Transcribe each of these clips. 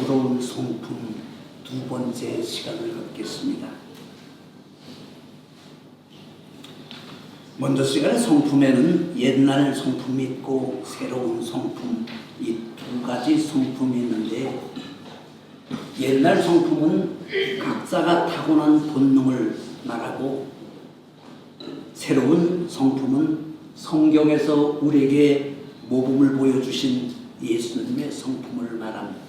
너그러운 성품 두 번째 시간을 갖겠습니다. 먼저 시간의 성품에는 옛날 성품이 있고 새로운 성품, 이 두 가지 성품이 있는데, 옛날 성품은 각자가 타고난 본능을 말하고, 새로운 성품은 성경에서 우리에게 모범을 보여주신 예수님의 성품을 말합니다.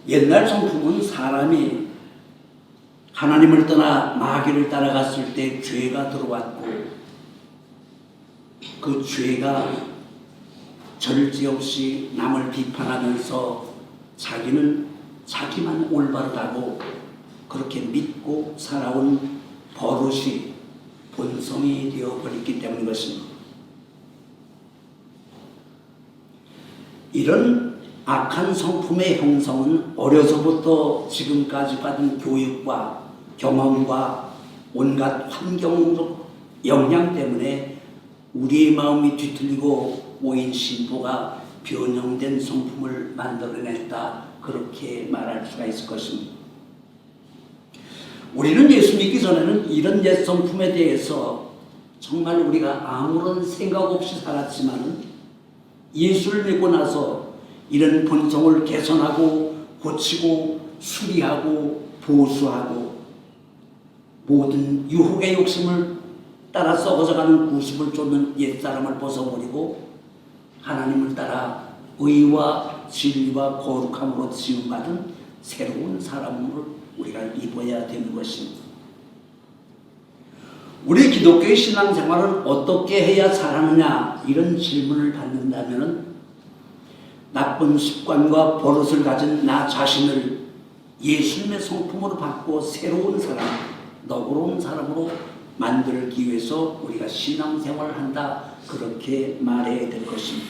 옛날 성품은 사람이 하나님을 떠나 마귀를 따라갔을 때 죄가 들어왔고, 그 죄가 절제 없이 남을 비판하면서 자기는 자기만 올바르다고 그렇게 믿고 살아온 버릇이 본성이 되어버렸기 때문인 것입니다. 이런 악한 성품의 형성은 어려서부터 지금까지 받은 교육과 경험과 온갖 환경적 영향 때문에 우리의 마음이 뒤틀리고 오인 신부가 변형된 성품을 만들어냈다, 그렇게 말할 수가 있을 것입니다. 우리는 예수 믿기 전에는 이런 옛 성품에 대해서 정말 우리가 아무런 생각 없이 살았지만, 예수를 믿고 나서 이런 본성을 개선하고 고치고 수리하고 보수하고 모든 유혹의 욕심을 따라 썩어져가는 구습을 쫓는 옛사람을 벗어버리고 하나님을 따라 의와 진리와 거룩함으로 지음받은 새로운 사람을 우리가 입어야 되는 것입니다. 우리 기독교의 신앙생활은 어떻게 해야 잘하느냐, 이런 질문을 받는다면 나쁜 습관과 버릇을 가진 나 자신을 예수님의 성품으로 바꾸어 새로운 사람, 너그러운 사람으로 만들기 위해서 우리가 신앙생활을 한다, 그렇게 말해야 될 것입니다.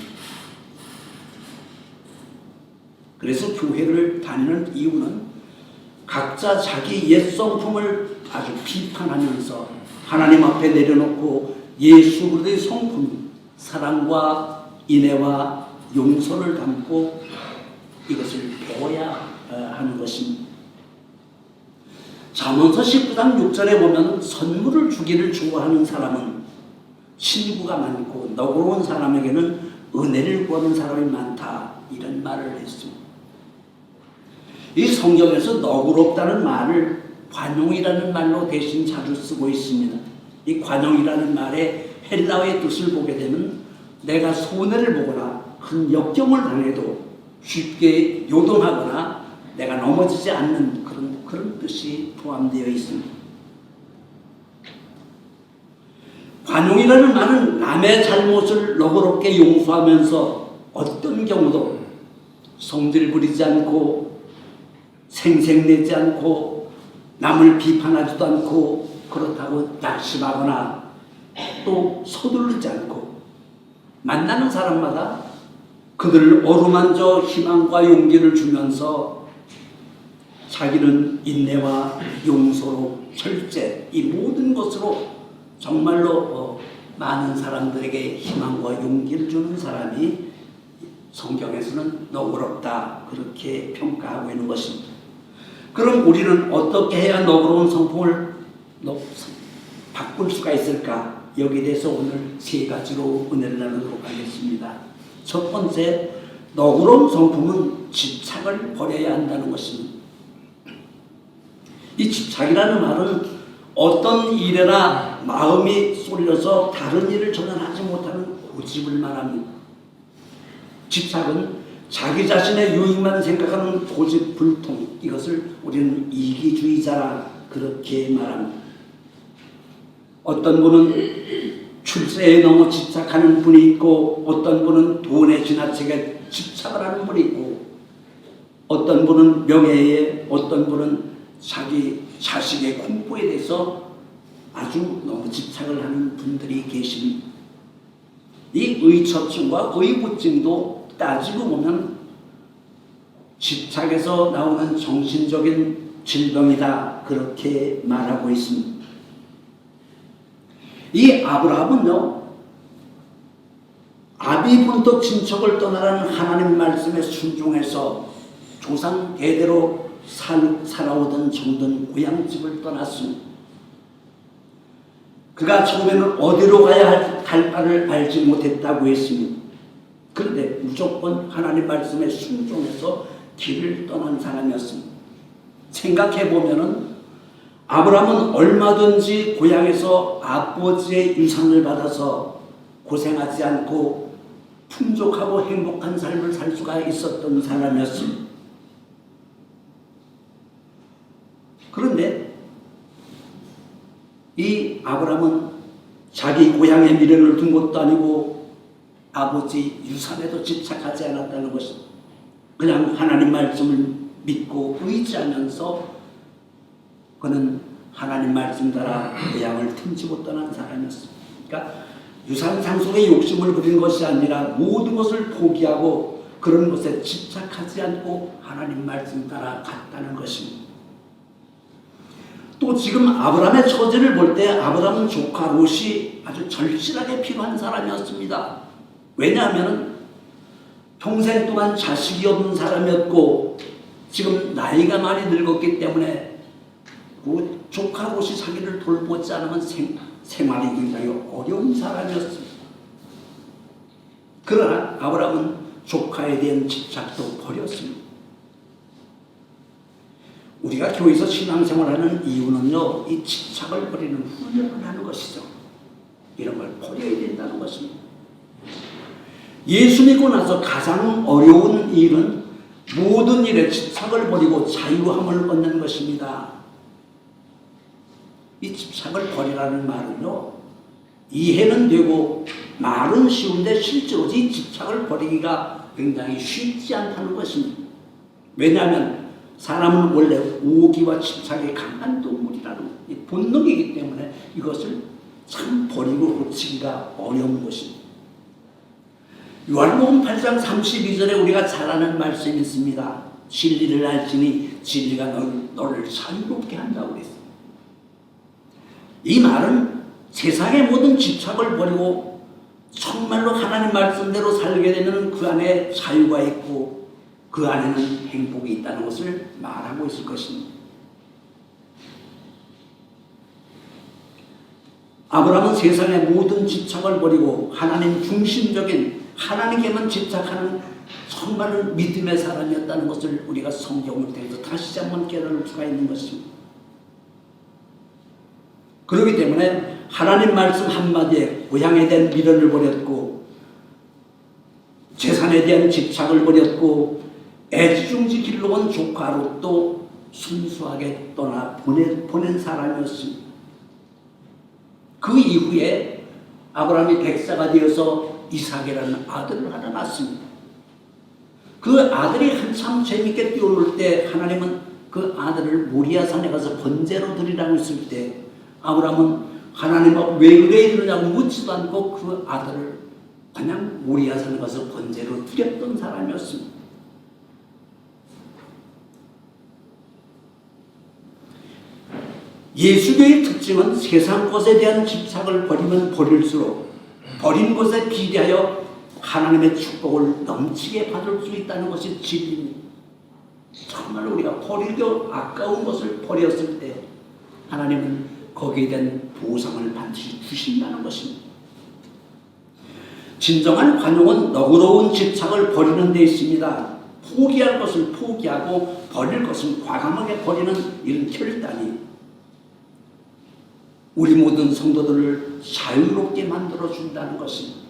그래서 교회를 다니는 이유는 각자 자기 옛 성품을 아주 비판하면서 하나님 앞에 내려놓고 예수 그리스도의 성품, 사랑과 인애와 용서를 담고 이것을 배워야 하는 것입니다. 잠언서 19장 6절에 보면 선물을 주기를 좋아하는 사람은 친구가 많고 너그러운 사람에게는 은혜를 구하는 사람이 많다, 이런 말을 했습니다. 이 성경에서 너그럽다는 말을 관용이라는 말로 대신 자주 쓰고 있습니다. 이 관용이라는 말의 헬라어의 뜻을 보게 되면 내가 손해를 보거나 큰 역경을 당해도 쉽게 요동하거나 내가 넘어지지 않는 그런 뜻이 포함되어 있습니다. 관용이라는 말은 남의 잘못을 너그럽게 용서하면서 어떤 경우도 성질 부리지 않고 생색내지 않고 남을 비판하지도 않고 그렇다고 낙심하거나 또 서두르지 않고 만나는 사람마다 그들을 어루만져 희망과 용기를 주면서 자기는 인내와 용서로 절제, 이 모든 것으로 정말로 많은 사람들에게 희망과 용기를 주는 사람이 성경에서는 너그럽다, 그렇게 평가하고 있는 것입니다. 그럼 우리는 어떻게 해야 너그러운 성품을 바꿀 수가 있을까? 여기에 대해서 오늘 세 가지로 은혜를 나누도록 하겠습니다. 첫 번째, 너그러운 성품은 집착을 버려야 한다는 것입니다. 이 집착이라는 말은 어떤 일에나 마음이 쏠려서 다른 일을 전환하지 못하는 고집을 말합니다. 집착은 자기 자신의 유익만 생각하는 고집불통, 이것을 우리는 이기주의자라 그렇게 말합니다. 어떤 분은 출세에 너무 집착하는 분이 있고, 어떤 분은 돈에 지나치게 집착을 하는 분이 있고, 어떤 분은 명예에, 어떤 분은 자기 자식의 공부에 대해서 아주 너무 집착을 하는 분들이 계십니다. 이 의처증과 의부증도 따지고 보면 집착에서 나오는 정신적인 질병이다, 그렇게 말하고 있습니다. 이 아브라함은요, 아비 본토 친척을 떠나라는 하나님 말씀에 순종해서 조상 대대로 살아오던 정든 고향집을 떠났습니다. 그가 처음에는 어디로 가야 할 바를 알지 못했다고 했습니다. 그런데 무조건 하나님 말씀에 순종해서 길을 떠난 사람이었습니다. 생각해보면은 아브라함은 얼마든지 고향에서 아버지의 유산을 받아서 고생하지 않고 풍족하고 행복한 삶을 살 수가 있었던 사람이었습니다. 그런데 이 아브라함은 자기 고향에 미련을 둔 것도 아니고 아버지 유산에도 집착하지 않았다는 것입니다. 그냥 하나님 말씀을 믿고 의지하면서 그는 하나님 말씀 따라 고향을 틈지고 떠난 사람이었습니다. 그러니까 유산 상속의 욕심을 부린 것이 아니라 모든 것을 포기하고 그런 것에 집착하지 않고 하나님 말씀 따라 갔다는 것입니다. 또 지금 아브라함의 처지를 볼 때 아브라함은 조카 롯이 아주 절실하게 필요한 사람이었습니다. 왜냐하면 평생 동안 자식이 없는 사람이었고 지금 나이가 많이 늙었기 때문에 조카 롯이 자기를 돌보지 않으면 생활이 굉장히 어려운 사람이었습니다. 그러나 아브라함은 조카에 대한 집착도 버렸습니다. 우리가 교회에서 신앙생활하는 이유는요, 이 집착을 버리는 훈련을 하는 것이죠. 이런 걸 버려야 된다는 것입니다. 예수 믿고 나서 가장 어려운 일은 모든 일에 집착을 버리고 자유함을 얻는 것입니다. 이 집착을 버리라는 말은요, 이해는 되고 말은 쉬운데 실제로 이 집착을 버리기가 굉장히 쉽지 않다는 것입니다. 왜냐하면 사람은 원래 오기와 집착에 강한 동물이라는 본능이기 때문에 이것을 참 버리고 고치기가 어려운 것입니다. 요한복음 8장 32절에 우리가 잘 아는 말씀이 있습니다. 진리를 알지니 진리가 너를 자유롭게 한다고 그랬어요. 이 말은 세상의 모든 집착을 버리고 정말로 하나님 말씀대로 살게 되면 그 안에 자유가 있고 그 안에는 행복이 있다는 것을 말하고 있을 것입니다. 아브라함은 세상의 모든 집착을 버리고 하나님 중심적인 하나님께만 집착하는 정말 믿음의 사람이었다는 것을 우리가 성경을 통해서 다시 한번 깨달을 수가 있는 것입니다. 그렇기 때문에 하나님 말씀 한마디에 고향에 대한 미련을 버렸고 재산에 대한 집착을 버렸고 애지중지 길러온 조카 롯도 순수하게 떠나 보낸 사람이었습니다. 그 이후에 아브라함이 백사가 되어서 이삭이라는 아들을 하나 낳습니다. 그 아들이 한참 재밌게 뛰어놀 때 하나님은 그 아들을 모리아산에 가서 번제로 드리라고 했을 때 아브라함은 하나님 앞 왜 그래 이러냐고 묻지도 않고 그 아들을 그냥 모리아산에 가서 번제로 드렸던 사람이었습니다. 예수교의 특징은 세상 것에 대한 집착을 버리면 버릴수록 버린 것에 비례하여 하나님의 축복을 넘치게 받을 수 있다는 것이 진리입니다. 정말 우리가 버리기 아까운 것을 버렸을 때 하나님은 거기에 대한 보상을 반드시 주신다는 것입니다. 진정한 관용은 너그러운 집착을 버리는 데 있습니다. 포기할 것을 포기하고 버릴 것은 과감하게 버리는 이런 결단이 우리 모든 성도들을 자유롭게 만들어준다는 것입니다.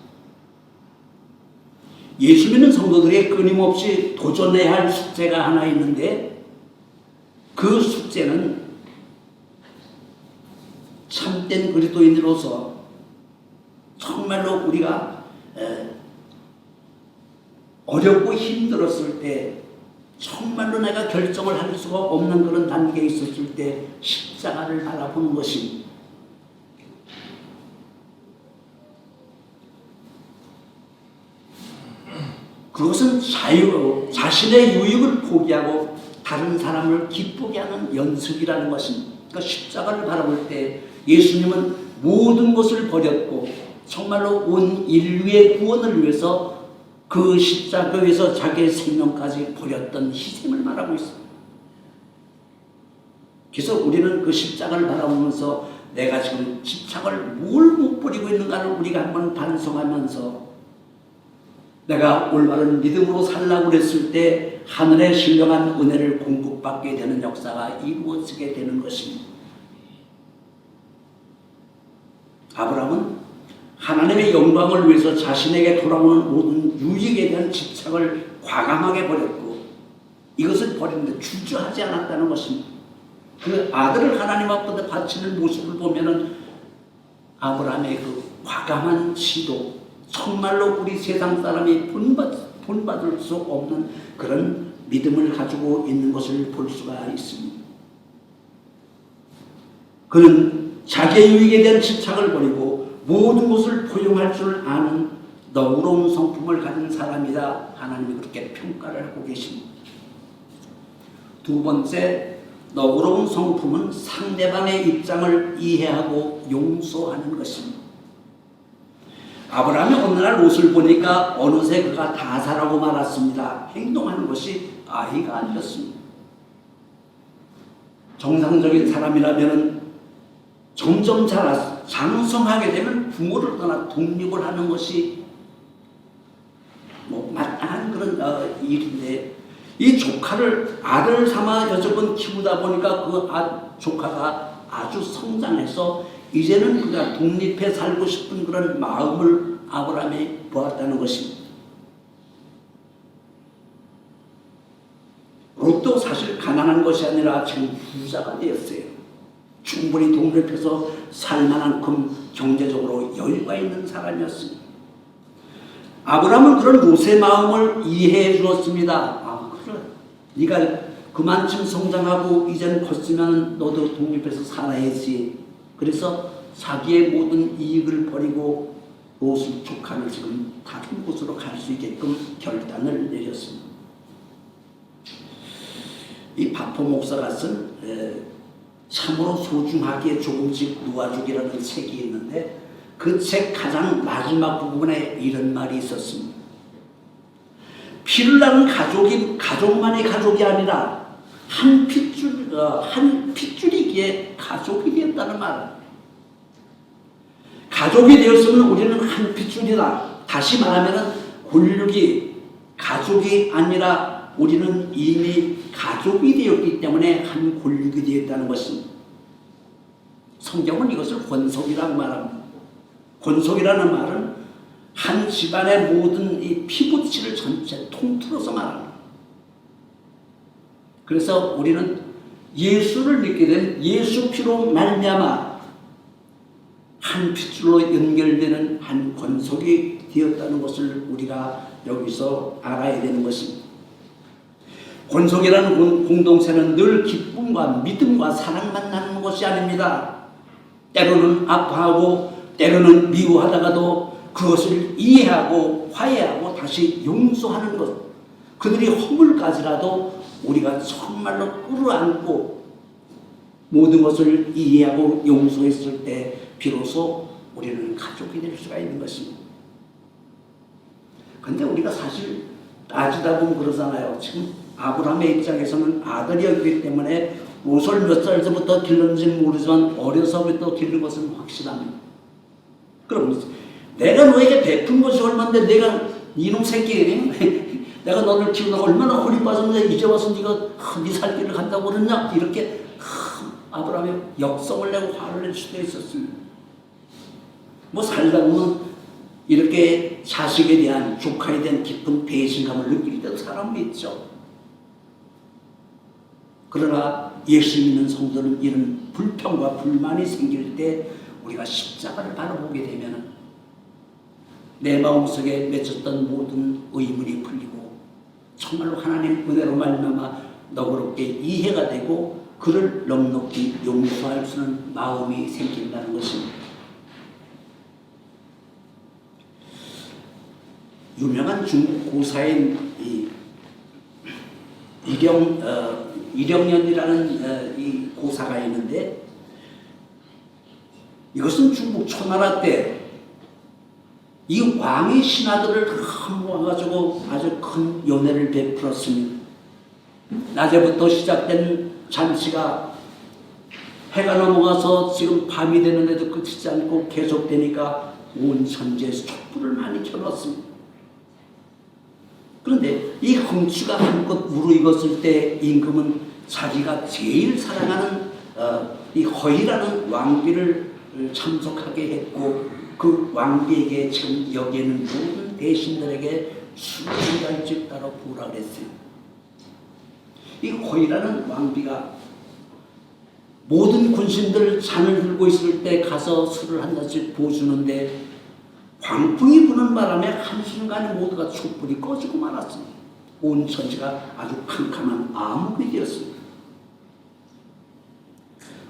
예수 믿는 성도들이 끊임없이 도전해야 할 숙제가 하나 있는데 그 숙제는 참된 그리스도인으로서 정말로 우리가 어렵고 힘들었을 때 정말로 내가 결정을 할 수가 없는 그런 단계에 있었을 때 십자가를 바라보는 것입니다. 그것은 자신의 유익을 포기하고 다른 사람을 기쁘게 하는 연습이라는 것입니다. 그러니까 십자가를 바라볼 때 예수님은 모든 것을 버렸고 정말로 온 인류의 구원을 위해서 그 십자가에서 자기의 생명까지 버렸던 희생을 말하고 있습니다. 그래서 우리는 그 십자가를 바라보면서 내가 지금 집착을 뭘 못 버리고 있는가를 우리가 한번 반성하면서 내가 올바른 믿음으로 살라고 그랬을 때 하늘의 신령한 은혜를 공급받게 되는 역사가 이루어지게 되는 것입니다. 아브라함은 하나님의 영광을 위해서 자신에게 돌아오는 모든 유익에 대한 집착을 과감하게 버렸고 이것을 버리는데 주저하지 않았다는 것입니다. 그 아들을 하나님 앞에 바치는 모습을 보면은 아브라함의 그 과감한 시도, 정말로 우리 세상 사람이 본받을 수 없는 그런 믿음을 가지고 있는 것을 볼 수가 있습니다. 그는 자기의 유익에 대한 집착을 버리고 모든 것을 포용할 줄 아는 너그러운 성품을 가진 사람이다. 하나님이 그렇게 평가를 하고 계십니다. 두 번째, 너그러운 성품은 상대방의 입장을 이해하고 용서하는 것입니다. 아브라함이 어느 날 옷을 보니까 어느새 그가 다사라고 말았습니다. 행동하는 것이 아이가 아니었습니다. 정상적인 사람이라면 점점 장성하게 되면 부모를 떠나 독립을 하는 것이 마땅한 그런 일인데 이 조카를 아들 삼아 여섯 번 키우다 보니까 그 조카가 아주 성장해서 이제는 그가 독립해 살고 싶은 그런 마음을 아브라함이 보았다는 것입니다. 롯도 사실 가난한 것이 아니라 지금 부자가 되었어요. 충분히 독립해서 살만한큼 경제적으로 여유가 있는 사람이었습니다. 아브라함은 그런 롯의 마음을 이해해 주었습니다. 그래, 네가 그만큼 성장하고 이제는 컸으면 너도 독립해서 살아야지. 그래서 자기의 모든 이익을 버리고 롯의 조카를 지금 다른 곳으로 갈 수 있게끔 결단을 내렸습니다. 이 바포 목사가 쓴 참으로 소중하게 조금씩 놓아주기라는 책이 있는데 그 책 가장 마지막 부분에 이런 말이 있었습니다. 피를 나는 가족이 가족만의 가족이 아니라 한 핏줄이기에 가족이 되었다는 말. 가족이 되었으면 우리는 한 핏줄이다. 다시 말하면 골육이 가족이 아니라 우리는 이미 가족이 되었기 때문에 한 골육이 되었다는 것입니다. 성경은 이것을 권속이라고 말합니다. 권속이라는 말은 한 집안의 모든 이 피부치를 전체 통틀어서 말합니다. 그래서 우리는 예수를 믿게 된 예수 피로 말미암아 한 핏줄로 연결되는 한 권속이 되었다는 것을 우리가 여기서 알아야 되는 것입니다. 권속이라는 공동체는 늘 기쁨과 믿음과 사랑만 나누는 것이 아닙니다. 때로는 아파하고 때로는 미워하다가도 그것을 이해하고 화해하고 다시 용서하는 것. 그들이 허물까지라도 우리가 정말로 끌어안고 모든 것을 이해하고 용서했을 때 비로소 우리는 가족이 될 수가 있는 것입니다. 그런데 우리가 사실 따지다 보면 그러잖아요. 지금 아브라함의 입장에서는 아들이었기 때문에 롯을 몇 살부터 길렀는지는 모르지만 어려서부터 기른 것은 확실합니다. 그럼 내가 너에게 베푼 것이 얼마인데 내가 이놈 새끼 내가 너를 키우다가 얼마나 허리 빠졌는데 이제 와서 네가 네 살 길을 간다고 그러냐 이렇게 아브라함이 역성을 내고 화를 낼 수도 있었습니다. 뭐 살다 보면 이렇게 자식에 대한 조카에 대한 깊은 배신감을 느낄 때도 사람은 있죠. 그러나 예수 믿는 성도는 이런 불평과 불만이 생길 때 우리가 십자가를 바라보게 되면 내 마음속에 맺혔던 모든 의문이 풀리고 정말로 하나님 은혜로 말미암아 너그럽게 이해가 되고 그를 넉넉히 용서할 수 있는 마음이 생긴다는 것입니다. 유명한 중국 고사인 이령년이라는 이 고사가 있는데 이것은 중국 초나라 때 이 왕의 신하들을 모아가지고 아주 큰 연회를 베풀었습니다. 낮에부터 시작된 잔치가 해가 넘어가서 지금 밤이 되는데도 끝이지 않고 계속되니까 온 천지에서 촛불을 많이 켜놓았습니다. 그런데 이 흥추가 한껏 무르익었을 때 임금은 자기가 제일 사랑하는 이 허이라는 왕비를 참석하게 했고, 그 왕비에게 지금 여기에는 모든 대신들에게 술을 한 잔씩 따로 부으라 그랬어요. 이 허이라는 왕비가 모든 군신들 잔을 들고 있을 때 가서 술을 한 잔씩 부어주는데, 광풍이 부는 바람에 한순간에 모두가 촛불이 꺼지고 말았습니다. 온 천지가 아주 캄캄한 암흑이 되었습니다.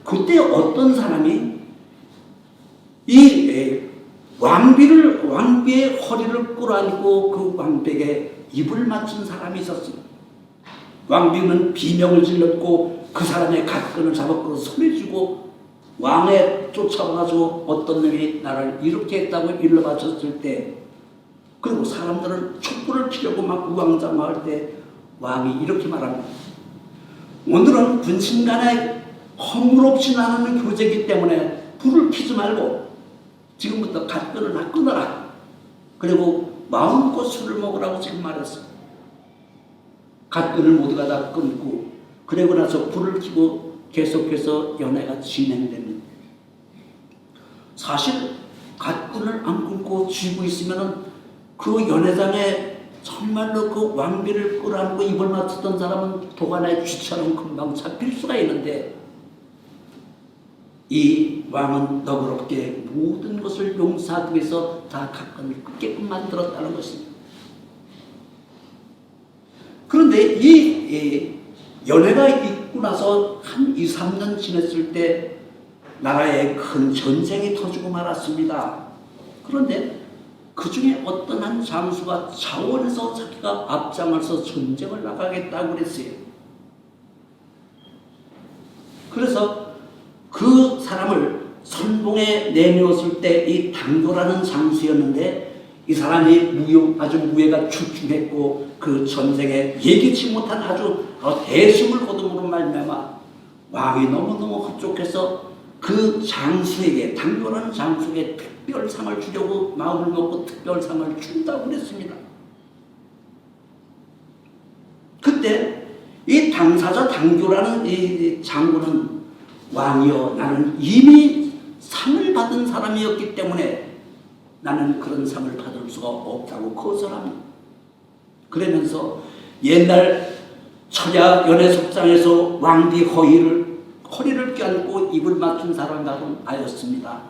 그때 어떤 사람이 이 왕비의 허리를 끌어안고 그 왕비에게 입을 맞춘 사람이 있었습니다. 왕비는 비명을 질렀고 그 사람의 갓끈을 잡아 끌어 소리지고 왕에 쫓아와가지고 어떤 놈이 나를 이렇게 했다고 일러 바쳤을 때, 그리고 사람들은 촛불을 피려고 막 우왕좌왕할 때 왕이 이렇게 말합니다. 오늘은 군신 간에 허물없이 나누는 교제이기 때문에 불을 피지 말고 지금부터 갓끈을 다 끊어라. 그리고 마음껏 술을 먹으라고 지금 말했어. 갓끈을 모두가 다 끊고 그리고 나서 불을 켜고 계속해서 연회가 진행됩니다. 사실 갓끈을 안 끊고 쥐고 있으면은 그 연회장에 정말로 그 왕비를 끌어안고 입을 맞췄던 사람은 도가나의 쥐처럼 금방 잡힐 수가 있는데, 이 왕은 너그럽게 모든 것을 용서하기 위해서 다 갓끈을 끊게끔 만들었다는 것입니다. 그런데 이 연회가 있고 나서 한 2, 3년 지났을 때 나라에 큰 전쟁이 터지고 말았습니다. 그런데 그 중에 어떤 한 장수가 자원해서 자기가 앞장서서 전쟁을 나가겠다고 그랬어요. 그래서 그 사람을 선봉에 내밀었을 때 이 당도라는 장수였는데, 이 사람이 아주 무예가 출중했고 그 전쟁에 예기치 못한 아주 대승을 거둠으로 말미암아 왕이 너무너무 흡족해서 그 장수에게, 당도라는 장수에게 특별상을 주려고 마음을 먹고 특별상을 준다고 그랬습니다. 그때 이 당사자 당교라는 이 장군은, 왕이여, 나는 이미 상을 받은 사람이었기 때문에 나는 그런 상을 받을 수가 없다고 거절합니다. 그러면서 옛날 철야 연회석상에서 왕비 허리를 껴안고 입을 맞춘 사람과는 아였습니다.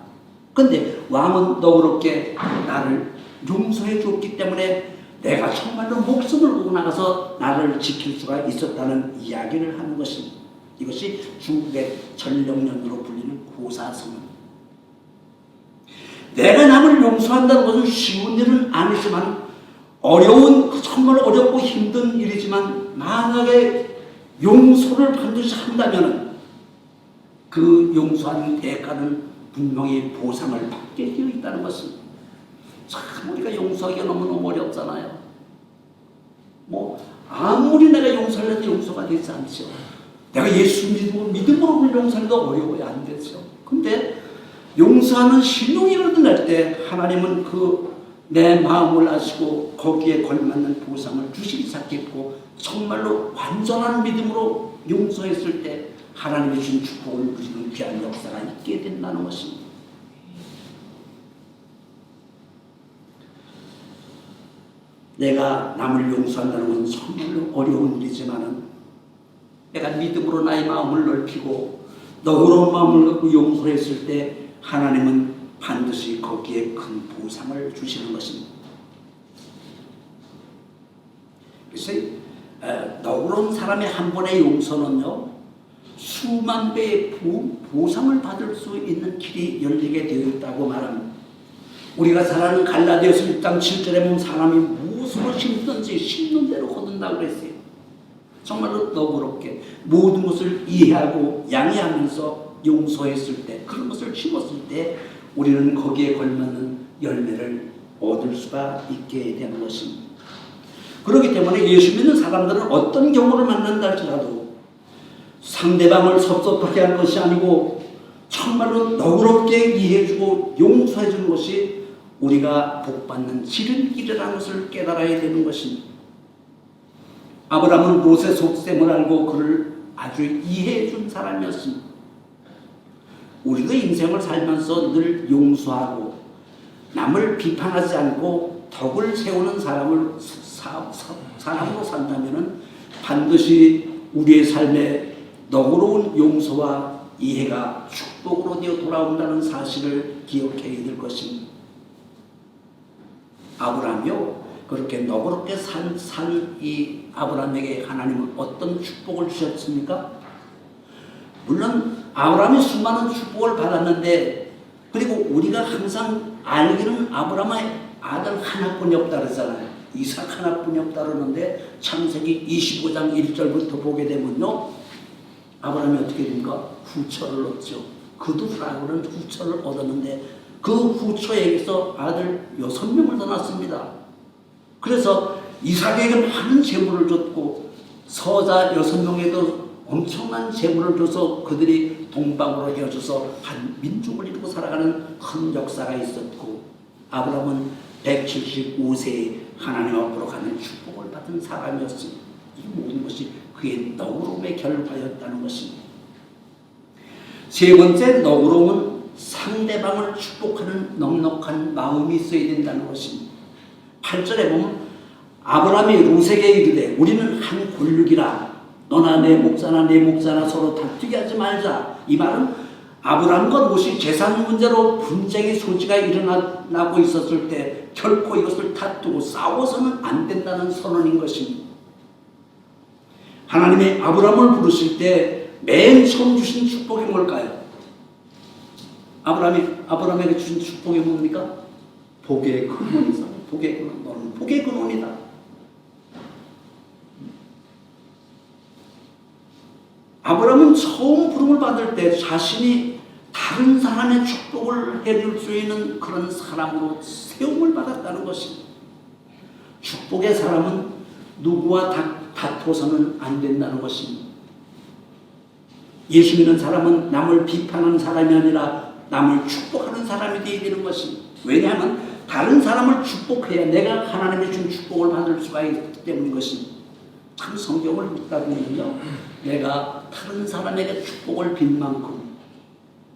그런데 왕은 너그럽게 나를 용서해 줬기 때문에 내가 정말로 목숨을 걸고 나가서 나를 지킬 수가 있었다는 이야기를 하는 것입니다. 이것이 중국의 전령년으로 불리는 고사성입니다. 내가 남을 용서한다는 것은 쉬운 일은 아니지만 정말 어렵고 힘든 일이지만, 만약에 용서를 반드시 한다면 그 용서하는 대가는 분명히 보상을 받게 되어 있다는 것입니다. 참 우리가 용서하기가 너무너무 어렵잖아요. 아무리 내가 용서를 해도 용서가 되지 않죠. 내가 예수 믿음으로 용서하기도 어려워야 안 되죠. 근데 용서하는 신용이라도 낼 때 하나님은 내 마음을 아시고 거기에 걸맞는 보상을 주시기 시작했고, 정말로 완전한 믿음으로 용서했을 때 하나님이 주신 축복을 누리는 귀한 역사가 있게 된다는 것입니다. 내가 남을 용서한다는 건 정말로 어려운 일이지만은, 내가 믿음으로 나의 마음을 넓히고 너그러운 마음을 갖고 용서했을 때 하나님은 반드시 거기에 큰 보상을 주시는 것입니다. 그래서 너그러운 사람의 한 번의 용서는요, 수만 배의 보상을 받을 수 있는 길이 열리게 되어 있다고 말합니다. 우리가 잘 아는 갈라디아서 1장 7절에 보면 사람이 무엇으로 심든지 심는 대로 거둔다고 그랬어요. 정말로 너그럽게 모든 것을 이해하고 양해하면서 용서했을 때, 그런 것을 심었을 때 우리는 거기에 걸맞는 열매를 얻을 수가 있게 되는 것입니다. 그렇기 때문에 예수 믿는 사람들은 어떤 경우를 만난다 할지라도 상대방을 섭섭하게 할 것이 아니고 정말로 너그럽게 이해해주고 용서해주는 것이 우리가 복받는 지름길이라는 것을 깨달아야 되는 것입니다. 아브라함은 롯의 속셈을 알고 그를 아주 이해해준 사람이었습니다. 우리도 인생을 살면서 늘 용서하고 남을 비판하지 않고 덕을 세우는 사람으로 산다면 반드시 우리의 삶에 너그러운 용서와 이해가 축복으로 되어 돌아온다는 사실을 기억해야 될 것입니다. 아브라함이요, 그렇게 너그럽게 산 이 아브라함에게 하나님은 어떤 축복을 주셨습니까? 물론 아브라함이 수많은 축복을 받았는데, 그리고 우리가 항상 알기는 아브라함의 아들 하나뿐이 없다 그러잖아요. 이삭 하나뿐이 없다 그러는데 창세기 25장 1절부터 보게 되면요, 아브라함이 어떻게 됩니까? 후처를 얻죠. 그도 프라고는 후처를 얻었는데 그 후처에게서 아들 6명을 더 낳습니다. 그래서 이삭에게 많은 재물을 줬고 서자 6명에도 엄청난 재물을 줘서 그들이 동방으로 헤어져서 한 민족을 이루고 살아가는 큰 역사가 있었고, 아브라함은 175세에 하나님 앞으로 가는 축복을 받은 사람이었습니다. 이 모든 것이 그의 너그러움의 결과였다는 것입니다. 세 번째, 너그러움은 상대방을 축복하는 넉넉한 마음이 있어야 된다는 것입니다. 8절에 보면 아브라함이 롯에게 이르되 우리는 한 골육이라 너나 내 목자나 내 목자나 서로 다투게 하지 말자. 이 말은 아브라함과 롯이 재산 문제로 분쟁의 소지가 일어나고 있었을 때 결코 이것을 다투고 싸워서는 안 된다는 선언인 것입니다. 하나님이 아브라함을 부르실 때 맨 처음 주신 축복이 뭘까요? 아브라함에게 주신 축복이 뭡니까? 복의 근원이다. 복의 근원. 너는 복의 근원이다. 아브라함은 처음 부름을 받을 때 자신이 다른 사람의 축복을 해줄 수 있는 그런 사람으로 세움을 받았다는 것입니다. 축복의 사람은 누구와 다투어서는 안 된다는 것입니다. 예수 믿는 사람은 남을 비판하는 사람이 아니라 남을 축복하는 사람이 되어야 되는 것입니다. 왜냐하면 다른 사람을 축복해야 내가 하나님의 준 축복을 받을 수가 있기 때문인 것입니다. 참 성경을 읽다 보면요, 내가 다른 사람에게 축복을 빈 만큼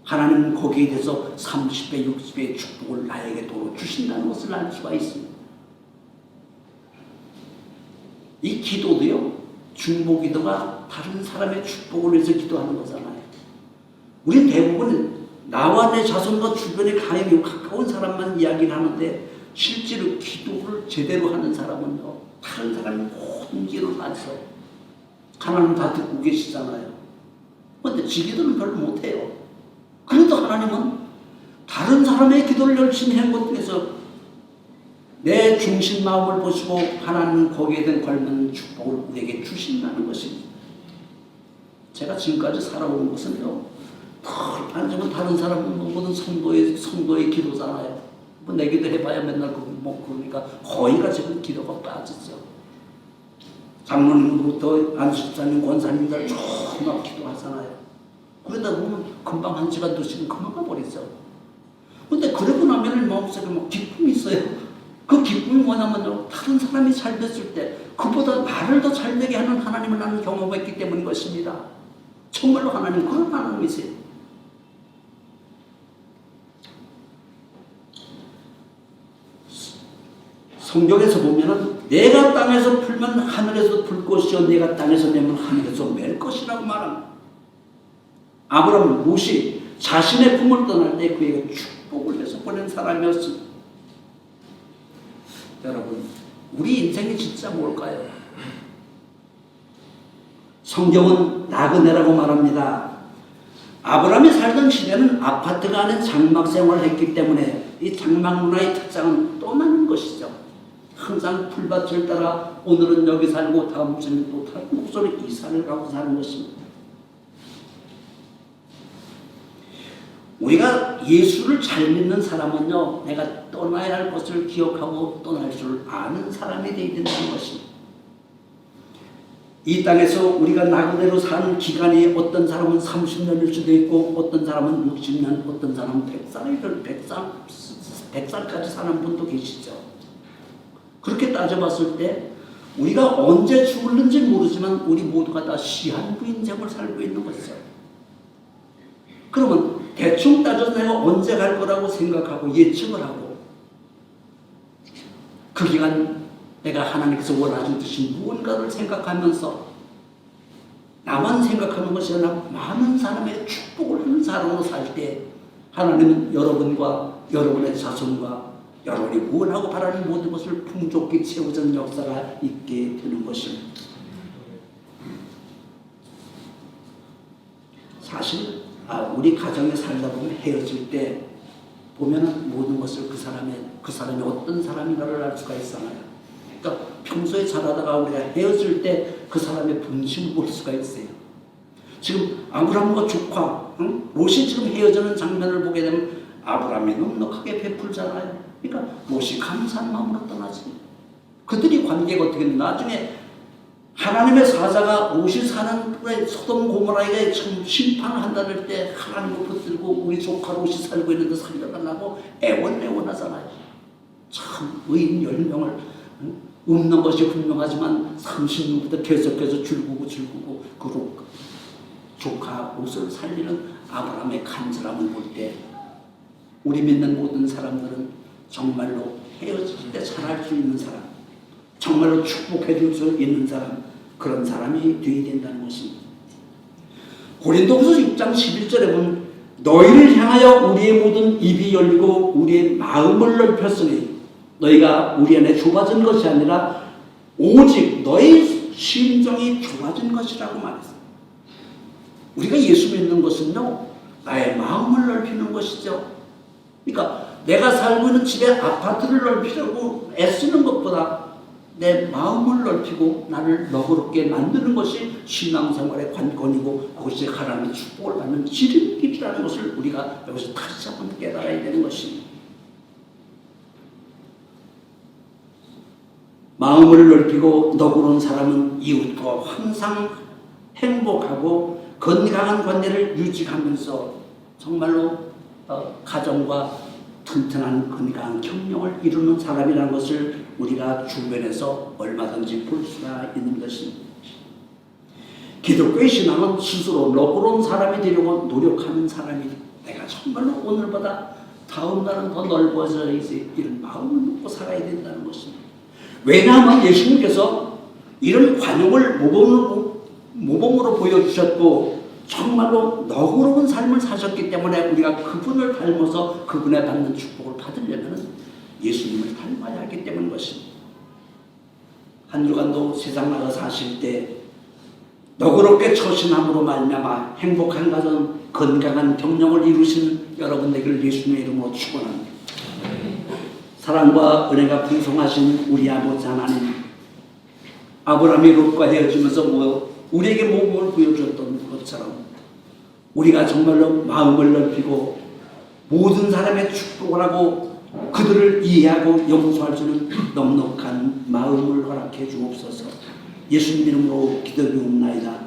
하나님은 거기에 대해서 30배, 60배의 축복을 나에게 도로 주신다는 것을 알 수가 있습니다. 이 기도도요, 중보기도가 다른 사람의 축복을 위해서 기도하는 거잖아요. 우리는 대부분 나와 내 자손과 주변에 가까이 가까운 사람만 이야기를 하는데 실제로 기도를 제대로 하는 사람은요, 다른 사람의 모든 길을 가서 하나님 다 듣고 계시잖아요. 그런데 지 기도는 별로 못해요. 그래도 하나님은 다른 사람의 기도를 열심히 한 것 중에서 내 중심 마음을 보시고 하나님은 거기에 대한 걸맞는 축복을 우리에게 주신다는 것입니다. 제가 지금까지 살아온 것은요, 반증은 다른 사람은 모든 성도의 기도잖아요. 뭐 내 기도 해봐야 맨날 그러니까 거의가 지금 기도가 빠졌죠. 장로님부터 안수사님, 권사님들 정말 기도하잖아요. 그러다 보면 금방 한 시간, 2시간 금방 가버리죠. 근데 그러고 나면 마음속에 막 기쁨이 있어요. 그 기쁨이 뭐냐면요, 다른 사람이 잘 됐을 때 그보다 나를 더 잘 되게 하는 하나님을 나는 경험했기 때문인 것입니다. 정말로 하나님 그런 하나님이세요. 성경에서 보면은 내가 땅에서 풀면 하늘에서 풀 것이요 내가 땅에서 내면 하늘에서 맬 것이라고 말합니다. 아브라함은 롯이 자신의 품을 떠날 때 그에게 축복을 해서 보낸 사람이었습니다. 여러분, 우리 인생이 진짜 뭘까요? 성경은 나그네라고 말합니다. 아브라함이 살던 시대는 아파트가 아닌 장막 생활을 했기 때문에 이 장막 문화의 특장은 떠나는 것이죠. 항상 풀밭을 따라 오늘은 여기 살고 다음 주는 또 다른 곳으로 이사를 가고 사는 것입니다. 우리가 예수를 잘 믿는 사람은요, 내가 떠나야 할 것을 기억하고 떠날 줄 아는 사람이 되어야 된다는 것입니다. 이 땅에서 우리가 나그네로 사는 기간이 어떤 사람은 30년일 수도 있고 어떤 사람은 60년, 어떤 사람은 100살까지 사는 분도 계시죠. 그렇게 따져봤을 때 우리가 언제 죽을는지 모르지만 우리 모두가 다 시한부 인생을 살고 있는 것이죠. 그러면 대충 따져서 내가 언제 갈 거라고 생각하고 예측을 하고 그 기간 내가 하나님께서 원하신 듯이 무언가를 생각하면서 나만 생각하는 것이 아니라 많은 사람의 축복을 하는 사람으로 살 때 하나님은 여러분과 여러분의 자손과 여러분이 원하고 바라는 모든 것을 풍족히 채워주는 역사가 있게 되는 것입니다. 사실 우리 가정에 살다 보면 헤어질 때 보면은 모든 것을 그 사람이 어떤 사람인가를 알 수가 있잖아요. 그러니까 평소에 잘하다가 우리가 헤어질 때 그 사람의 본심을 볼 수가 있어요. 지금 아브라함과 조카 롯이 지금 헤어지는 장면을 보게 되면 아브라함이 넉넉하게 베풀잖아요. 그러니까 롯이 감사한 마음으로 떠나지. 그들이 관계가 어떻게 되면 나중에 하나님의 사자가 롯이 사는 소돔 고모라에 참 심판을 한다는 때 하나님을 붙들고 우리 조카 롯이 살고 있는데 살려달라고 애원하잖아요. 참 의인 10명을 없는 것이 분명하지만 30년부터 계속해서 줄구고 그 조카 롯을 살리는 아브라함의 간절함을 볼 때 우리 믿는 모든 사람들은 정말로 헤어질 때 잘할 수 있는 사람, 정말로 축복해 줄 수 있는 사람, 그런 사람이 되어야 된다는 것입니다. 고린도후서 6장 11절에 보면 너희를 향하여 우리의 모든 입이 열리고 우리의 마음을 넓혔으니 너희가 우리 안에 좁아진 것이 아니라 오직 너희 심정이 좁아진 것이라고 말했어요. 우리가 예수 믿는 것은요, 나의 마음을 넓히는 것이죠. 그러니까 내가 살고 있는 집의 아파트를 넓히려고 애쓰는 것보다 내 마음을 넓히고 나를 너그럽게 만드는 것이 신앙생활의 관건이고 그것이 하나님의 축복을 받는 지름길이라는 것을 우리가 여기서 다시 한번 깨달아야 되는 것입니다. 마음을 넓히고 너그러운 사람은 이웃과 항상 행복하고 건강한 관계를 유지하면서 정말로 가정과 튼튼한 건강한 경력을 이루는 사람이라는 것을 우리가 주변에서 얼마든지 볼 수가 있는 것입니다. 기독교의 신앙은 스스로 너그러운 사람이 되려고 노력하는 사람이 내가 정말로 오늘보다 다음 날은 더 넓어져야지 이런 마음을 먹고 살아야 된다는 것입니다. 왜냐하면 예수님께서 이런 관용을 모범으로 보여주셨고 정말로 너그러운 삶을 사셨기 때문에 우리가 그분을 닮아서 그분의 받는 축복을 받으려면 예수님을 닮아야 하기 때문인 것입니다. 한 주간도 세상 나가 사실 때 너그럽게 처신함으로 말미암아 행복한 가정, 건강한 경력을 이루신 여러분 되기를 예수님의 이름으로 축원합니다. 사랑과 은혜가 풍성하신 우리 아버지 하나님, 아브라함이 롯과 헤어지면서 우리에게 모범을 보여주었던 것처럼 우리가 정말로 마음을 넓히고 모든 사람의 축복을 하고 그들을 이해하고 용서할 수 있는 넉넉한 마음을 허락해 주옵소서. 예수님 이름으로 기도드리옵나이다.